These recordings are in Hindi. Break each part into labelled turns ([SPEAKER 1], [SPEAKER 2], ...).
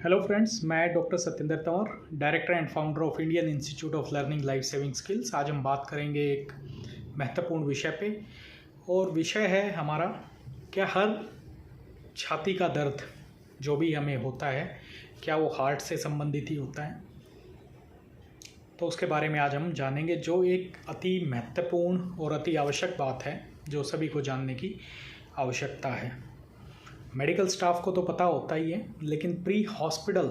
[SPEAKER 1] हेलो फ्रेंड्स, मैं doctor Satyendra Tanwar, director and founder of Indian institute of learning life saving skills. आज हम बात करेंगे एक महत्वपूर्ण विषय पे, और विषय है हमारा क्या हर छाती का दर्द जो भी हमें होता है क्या वो हार्ट से संबंधित ही होता है। तो उसके बारे में आज हम जानेंगे, जो एक अति महत्वपूर्ण और अति आवश्यक बात है जो सभी को जानने की आवश्यकता है। मेडिकल स्टाफ को तो पता होता ही है, लेकिन प्री हॉस्पिटल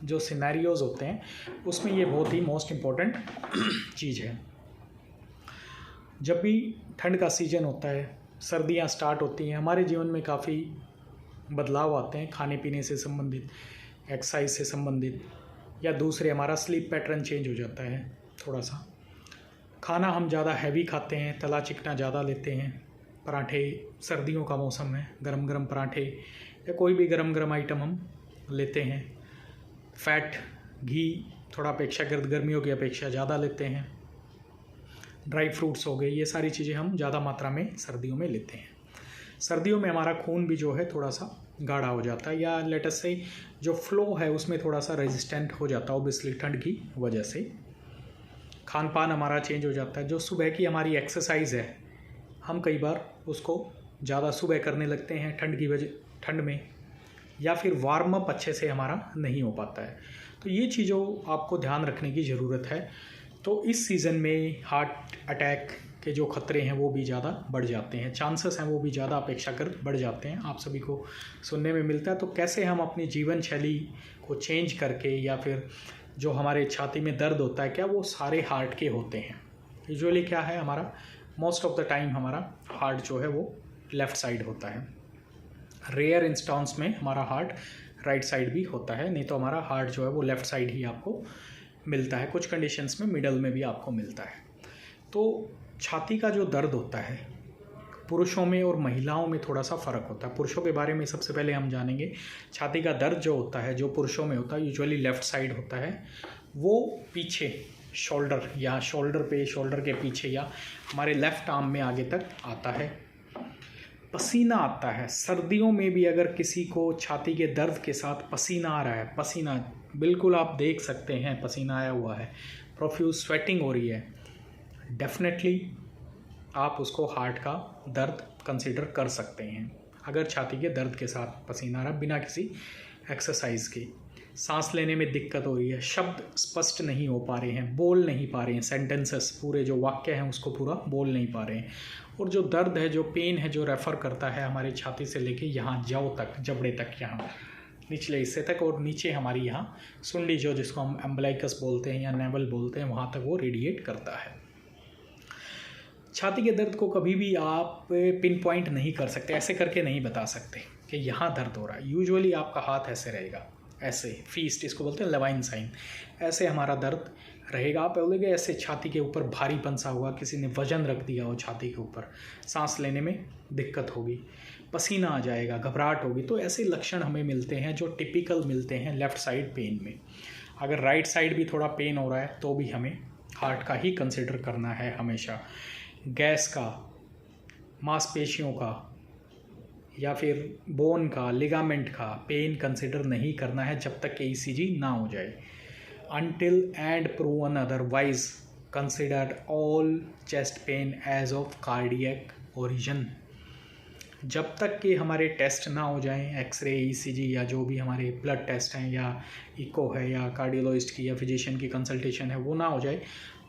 [SPEAKER 1] जो सिनेरियोज़ होते हैं उसमें ये बहुत ही मोस्ट इम्पॉर्टेंट चीज़ है। जब भी ठंड का सीज़न होता है, सर्दियां स्टार्ट होती हैं, हमारे जीवन में काफ़ी बदलाव आते हैं, खाने पीने से संबंधित, एक्सरसाइज से संबंधित, या दूसरे हमारा स्लीप पैटर्न चेंज हो जाता है थोड़ा सा। खाना हम ज़्यादा हैवी खाते हैं, तला चिकना ज़्यादा लेते हैं। पराठे, सर्दियों का मौसम है, गरम गरम पराठे या कोई भी गरम गरम आइटम हम लेते हैं। फैट, घी थोड़ा अपेक्षाकृत गर्मियों की अपेक्षा ज़्यादा लेते हैं। ड्राई फ्रूट्स हो गए, ये सारी चीज़ें हम ज़्यादा मात्रा में सर्दियों में लेते हैं। सर्दियों में हमारा खून भी जो है थोड़ा सा गाढ़ा हो जाता है, या लेटस से जो फ्लो है उसमें थोड़ा सा रेजिस्टेंट हो जाता है, ऑब्वियसली ठंड की वजह से। खान पान हमारा चेंज हो जाता है। जो सुबह की हमारी एक्सरसाइज है, हम कई बार उसको ज़्यादा सुबह करने लगते हैं ठंड में, या फिर वार्म अप अच्छे से हमारा नहीं हो पाता है। तो ये चीज़ों आपको ध्यान रखने की ज़रूरत है। तो इस सीज़न में हार्ट अटैक के जो खतरे हैं वो भी ज़्यादा बढ़ जाते हैं, चांसेस हैं वो भी ज़्यादा अपेक्षाकृत बढ़ जाते हैं। आप सभी को सुनने में मिलता है। तो कैसे हम अपनी जीवन शैली को चेंज करके, या फिर जो हमारे छाती में दर्द होता है क्या वो सारे हार्ट के होते हैं। यूजुअली क्या है, हमारा मोस्ट ऑफ द टाइम हमारा हार्ट जो है वो लेफ़्ट साइड होता है। रेयर इंस्टेंस में हमारा हार्ट राइट साइड भी होता है, नहीं तो हमारा हार्ट जो है वो लेफ़्ट साइड ही आपको मिलता है। कुछ कंडीशंस में मिडल में भी आपको मिलता है। तो छाती का जो दर्द होता है, पुरुषों में और महिलाओं में थोड़ा सा फ़र्क होता है। पुरुषों के बारे में सबसे पहले हम जानेंगे। छाती का दर्द जो होता है, जो पुरुषों में होता है, यूजुअली लेफ़्ट साइड होता है। वो पीछे शोल्डर शोल्डर के पीछे, या हमारे लेफ़्ट आर्म में आगे तक आता है। पसीना आता है। सर्दियों में भी अगर किसी को छाती के दर्द के साथ पसीना आ रहा है, पसीना बिल्कुल आप देख सकते हैं, पसीना आया हुआ है, प्रोफ्यूज स्वेटिंग हो रही है, डेफिनेटली आप उसको हार्ट का दर्द कंसीडर कर सकते हैं। अगर छाती के दर्द के साथ पसीना आ रहा बिना किसी एक्सरसाइज के, सांस लेने में दिक्कत हो रही है, शब्द स्पष्ट नहीं हो पा रहे हैं, बोल नहीं पा रहे हैं, सेंटेंसेस पूरे जो वाक्य हैं उसको पूरा बोल नहीं पा रहे हैं, और जो दर्द है, जो पेन है, जो रेफ़र करता है हमारे छाती से लेके यहाँ जौ तक, जबड़े तक, यहाँ निचले हिस्से तक, और नीचे हमारी यहाँ सुंडी जो जिसको हम एम्बलाइकस बोलते हैं या नेवल बोलते हैं, वहाँ तक वो रेडिएट करता है। छाती के दर्द को कभी भी आप पिन पॉइंट नहीं कर सकते, ऐसे करके नहीं बता सकते कि यहाँ दर्द हो रहा है। यूजुअली आपका हाथ ऐसे रहेगा, ऐसे फीस्ट इसको बोलते हैं, लेवाइन साइन, ऐसे हमारा दर्द रहेगा। आप बोलोगे ऐसे छाती के ऊपर भारीपन सा हुआ, किसी ने वजन रख दिया हो छाती के ऊपर, सांस लेने में दिक्कत होगी, पसीना आ जाएगा, घबराहट होगी। तो ऐसे लक्षण हमें मिलते हैं जो टिपिकल मिलते हैं लेफ़्ट साइड पेन में। अगर राइट साइड भी थोड़ा पेन हो रहा है तो भी हमें हार्ट का ही कंसिडर करना है हमेशा। गैस का, मांसपेशियों का, या फिर बोन का, लिगामेंट का पेन कंसिडर नहीं करना है जब तक कि ईसीजी ना हो जाए। Until and proven otherwise consider all chest pain as of cardiac origin. जब तक कि हमारे टेस्ट ना हो जाएं, एक्सरे, ईसीजी, या जो भी हमारे ब्लड टेस्ट हैं, या इको है, या कार्डियोलॉजिस्ट की या फिजिशियन की कंसल्टेशन है, वो ना हो जाए,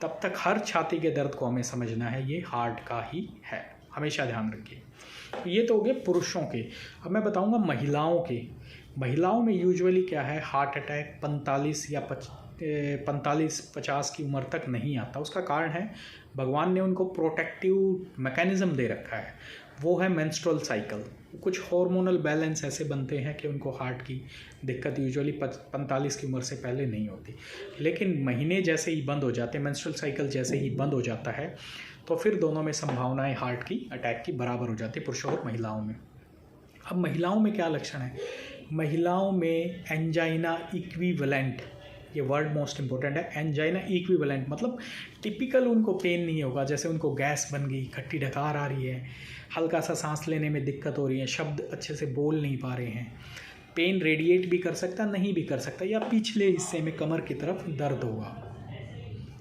[SPEAKER 1] तब तक हर छाती के दर्द को हमें समझना है ये हार्ट का ही है। हमेशा ध्यान रखिए। तो ये तो हो गए पुरुषों के। अब मैं बताऊंगा महिलाओं के। महिलाओं में यूजुअली क्या है, हार्ट अटैक 45 या 45-50 की उम्र तक नहीं आता। उसका कारण है, भगवान ने उनको प्रोटेक्टिव मैकेनिज़्म दे रखा है, वो है मेंस्ट्रुअल साइकिल। कुछ हार्मोनल बैलेंस ऐसे बनते हैं कि उनको हार्ट की दिक्कत यूजुअली 45 की उम्र से पहले नहीं होती। लेकिन महीने जैसे ही बंद हो जाते हैं, मेंस्ट्रुअल साइकिल जैसे ही बंद हो जाता है, तो फिर दोनों में संभावनाएं हार्ट की अटैक की बराबर हो जाती है, पुरुषों और महिलाओं में। अब महिलाओं में क्या लक्षण है? महिलाओं में एंजाइना इक्विवेलेंट, ये वर्ड मोस्ट इंपॉर्टेंट है, एंजाइना इक्विवेलेंट, मतलब टिपिकल उनको पेन नहीं होगा, जैसे उनको गैस बन गई, खट्टी डकार आ रही है, हल्का सा सांस लेने में दिक्कत हो रही है, शब्द अच्छे से बोल नहीं पा रहे हैं, पेन रेडिएट भी कर सकता, नहीं भी कर सकता, या पिछले हिस्से में कमर की तरफ दर्द होगा,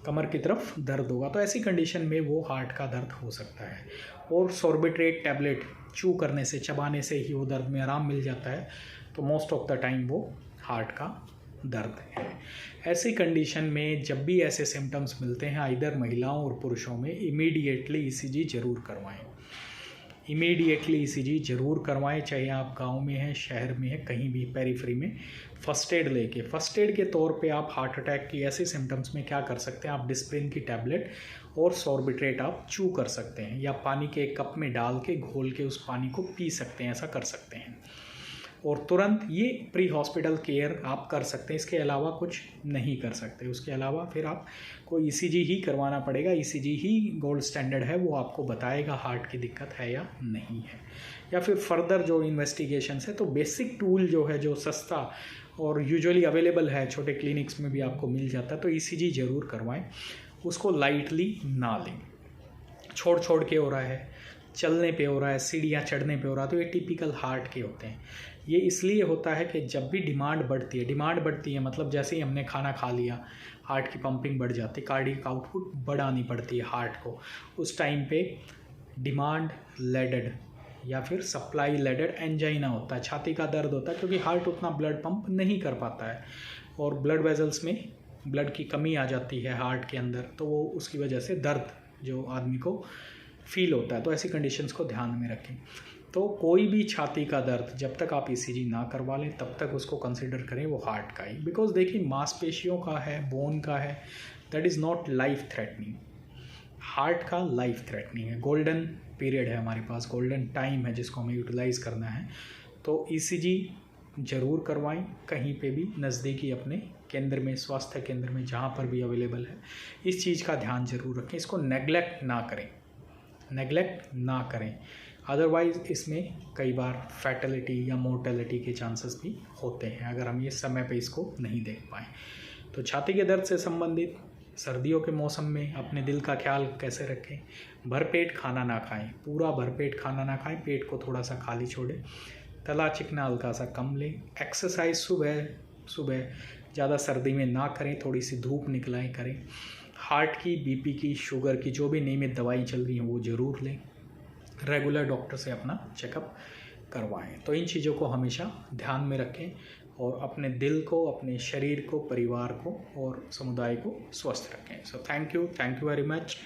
[SPEAKER 1] कमर की तरफ दर्द होगा, तो ऐसी कंडीशन में वो हार्ट का दर्द हो सकता है। और सॉर्बिट्रेट टैबलेट चू करने से, चबाने से ही वो दर्द में आराम मिल जाता है, तो मोस्ट ऑफ द टाइम वो हार्ट का दर्द है। ऐसी कंडीशन में जब भी ऐसे सिम्टम्स मिलते हैं आइदर महिलाओं और पुरुषों में, इमीडिएटली ईसीजी ज़रूर करवाएं। इमीडिएटली ईसीजी ज़रूर करवाएं, चाहे आप गांव में हैं, शहर में हैं, कहीं भी पेरीफ्री में। फर्स्ट एड लेके, फर्स्ट एड के तौर पे आप हार्ट अटैक की ऐसे सिम्टम्स में क्या कर सकते हैं, आप डिस्प्रिन की टैबलेट और सॉर्बिट्रेट आप चू कर सकते हैं, या पानी के एक कप में डाल के घोल के उस पानी को पी सकते हैं, ऐसा कर सकते हैं। और तुरंत ये प्री हॉस्पिटल केयर आप कर सकते हैं, इसके अलावा कुछ नहीं कर सकते। उसके अलावा फिर आप को ईसीजी ही करवाना पड़ेगा, ईसीजी ही गोल्ड स्टैंडर्ड है, वो आपको बताएगा हार्ट की दिक्कत है या नहीं है। या फिर फर्दर जो इन्वेस्टिगेशंस है, तो बेसिक टूल जो है, जो सस्ता और यूजुअली अवेलेबल है, छोटे क्लिनिक्स में भी आपको मिल जाता है, तो ईसीजी ज़रूर करवाएं, उसको लाइटली ना लें। छोड़ छोड़ के हो रहा है, चलने पे हो रहा है, सीढ़ियाँ चढ़ने पे हो रहा है, तो ये टिपिकल हार्ट के होते हैं। ये इसलिए होता है कि जब भी डिमांड बढ़ती है मतलब जैसे ही हमने खाना खा लिया, हार्ट की पंपिंग बढ़ जाती है, कार्डियक आउटपुट बढ़ानी पड़ती है हार्ट को, उस टाइम पे डिमांड लेडेड या फिर सप्लाई लेडेड एंजाइना होता है, छाती का दर्द होता है, क्योंकि हार्ट उतना ब्लड पंप नहीं कर पाता है और ब्लड वेजल्स में ब्लड की कमी आ जाती है हार्ट के अंदर, तो वो उसकी वजह से दर्द जो आदमी को फील होता है। तो ऐसी कंडीशंस को ध्यान में रखें। तो कोई भी छाती का दर्द जब तक आप ईसीजी ना करवा लें तब तक उसको कंसिडर करें वो हार्ट का ही, बिकॉज देखिए मांसपेशियों का है, बोन का है, that is not life threatening. Heart का लाइफ थ्रेटनिंग है। गोल्डन पीरियड है हमारे पास, गोल्डन टाइम है जिसको हमें यूटिलाइज़ करना है। तो ईसीजी ज़रूर करवाएं, कहीं पे भी नज़दीकी अपने केंद्र में, स्वास्थ्य केंद्र में, जहाँ पर भी अवेलेबल है। इस चीज़ का ध्यान ज़रूर रखें, इसको नेग्लेक्ट ना करें, नेग्लेक्ट ना करें, अदरवाइज़ इसमें कई बार फैटलिटी या मोर्टेलिटी के चांसेस भी होते हैं अगर हम ये समय पे इसको नहीं देख पाएँ। तो छाती के दर्द से संबंधित सर्दियों के मौसम में अपने दिल का ख्याल कैसे रखें, भरपेट खाना ना खाएं, पूरा भरपेट खाना ना खाएं, पेट को थोड़ा सा खाली छोड़ें, तला चिकना हल्का सा कम लें, एक्सरसाइज सुबह ज़्यादा सर्दी में ना करें, थोड़ी सी धूप निकलाएं करें, हार्ट की, बीपी की, शुगर की जो भी नियमित दवाई चल रही हैं वो ज़रूर लें, रेगुलर डॉक्टर से अपना चेकअप करवाएं। तो इन चीज़ों को हमेशा ध्यान में रखें और अपने दिल को, अपने शरीर को, परिवार को और समुदाय को स्वस्थ रखें। So thank you very much.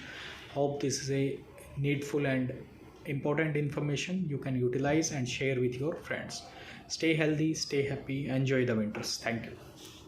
[SPEAKER 1] Hope this is a needful and important information you can utilize and share with your friends. Stay healthy, stay happy, enjoy the winters. Thank you.